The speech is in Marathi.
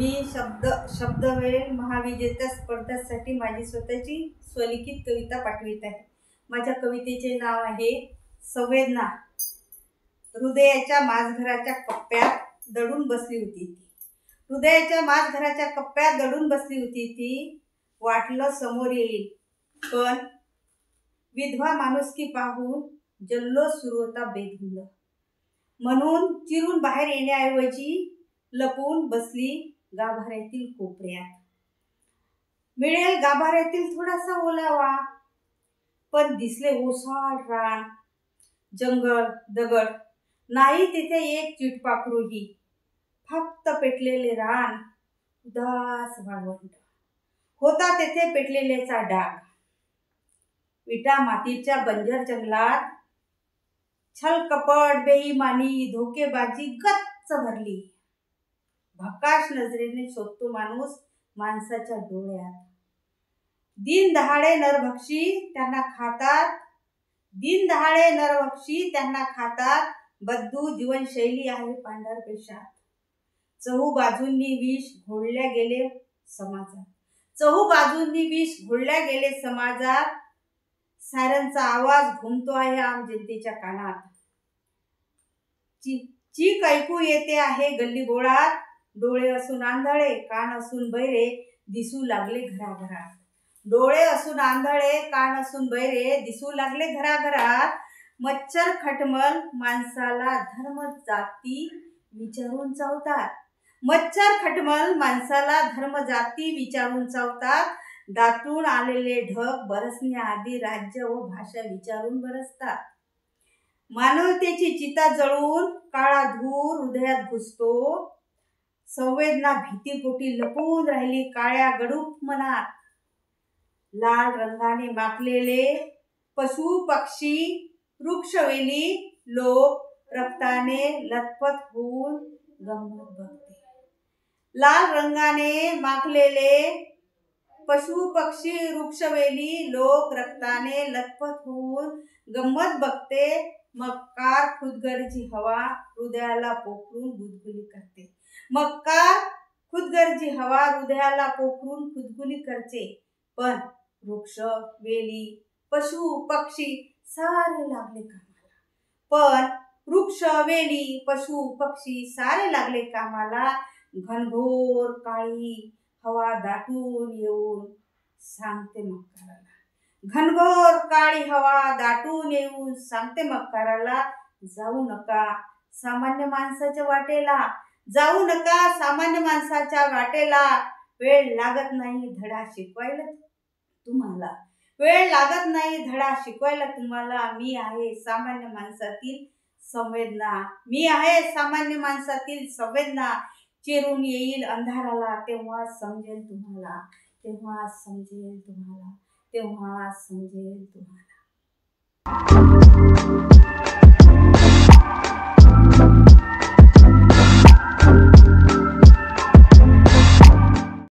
मी शब्दवेल महाविजेत्या स्पर्धेसाठी माझी स्वतःची स्वलिखित कविता पाठवित आहे। माझ्या कवितेचे नाव आहे संवेदना। हृदयाच्या माझघराच्या कप्प्यात दडून बसली होती ती। हृदयाच्या माझघराच्या कप्प्यात दडून बसली होती ती। वाटलं समोर येईल, पण विधवा माणुसकी पाहून जल्लोष सुरू होता बेधुंद। म्हणून चिरून बाहेर येण्याऐवजी लपून बसली गाभाऱ्यातील कोपऱ्यात। मिळेल गाभाऱ्यातील थोडासा ओलावा, पण दिसले ओसाड रान, जंगल, दगड, नाही तिथे एक चिटपाखरूही। फक्त पेटलेले रान, उदास वाळवंट, होता तेथे पेटलेल्याचा डाग। विटा मातीच्या बंजर जंगलात छल कपट, बेईमानी, धोकेबाजी गच्च भरली। भकाश नजरेने शोधतो माणूस माणसाच्या डोळ्यात। दिन दहाडे नरभक्षी त्यांना खातात, दिन दहाडे नरभक्षी त्यांना खातात। बद्धू जीवनशैली आहे पांढरपेशात। चहूबाजूंनी विष घोळल्या गेले समाजात, चहूबाजूंनी विष घोळल्या गेले समाजात। सायरनचा आवाज घुमतो आहे आम जनतेच्या कानात। चीक ऐकू येते आहे गल्ली बोळात। डोळे असून आंधळे, कान असून बहिरे, दिसू लागले घराघरात। डोळे असून आंधळे, कान असून बहिरे, दिसू लागले घराघरात। मच्छर खटमल माणसाला धर्म जाती विचारून चावतात। मच्छर खटमल माणसाला धर्म जाती विचारून चावतात। दाटून आलेले ढग बरसण्याआधी राज्य व भाषा विचारून बरसतात। मानवतेची चिता जळून काळा धूर हृदयात घुसतो। संवेदना भीतीपोटी लपून राहिली काळ्या गडूप मनात। लाल रंगाने माखलेले पशु पक्षी वृक्षवेली लोक रक्ताने लथपथ होऊन गंमत बघते। लाल रंगाने माखलेले पशु पक्षी वृक्षवेली लोक रक्ताने लथपथ होऊन गंमत बघते। मक्कार खुदगर्जी हवा हृदयाला पोखरून गुदगुली करते। मक्कार खुदगर्जी हवा हृदयाला पोखरून गुदगुली करते। पण वृक्ष वेली पशु पक्षी सारे लागले कामाला। पण वृक्ष वेली पशु पक्षी सारे लागले कामाला। घनघोर काळी हवा दाटून येऊन सांगते मक्काराला। घनघोर काळी हवा दाटून येऊन सांगते मक्काराला, जाऊ नका सामान्य माणसाच्या वाटेला, जाऊ नका सामान्य माणसाच्या वाटेला। वेळ लागत नाही धडा शिकवायला तुम्हाला, वेळ लागत नाही धडा शिकवायला तुम्हाला। मी आहे सामान्य माणसातील संवेदना, मी आहे सामान्य माणसातील संवेदना। चिरून येईल अंधाराला तेव्हा समजेल तुम्हाला, तेव्हा समजेल तुम्हाला, तेव्हा समजेल तुम्हाला।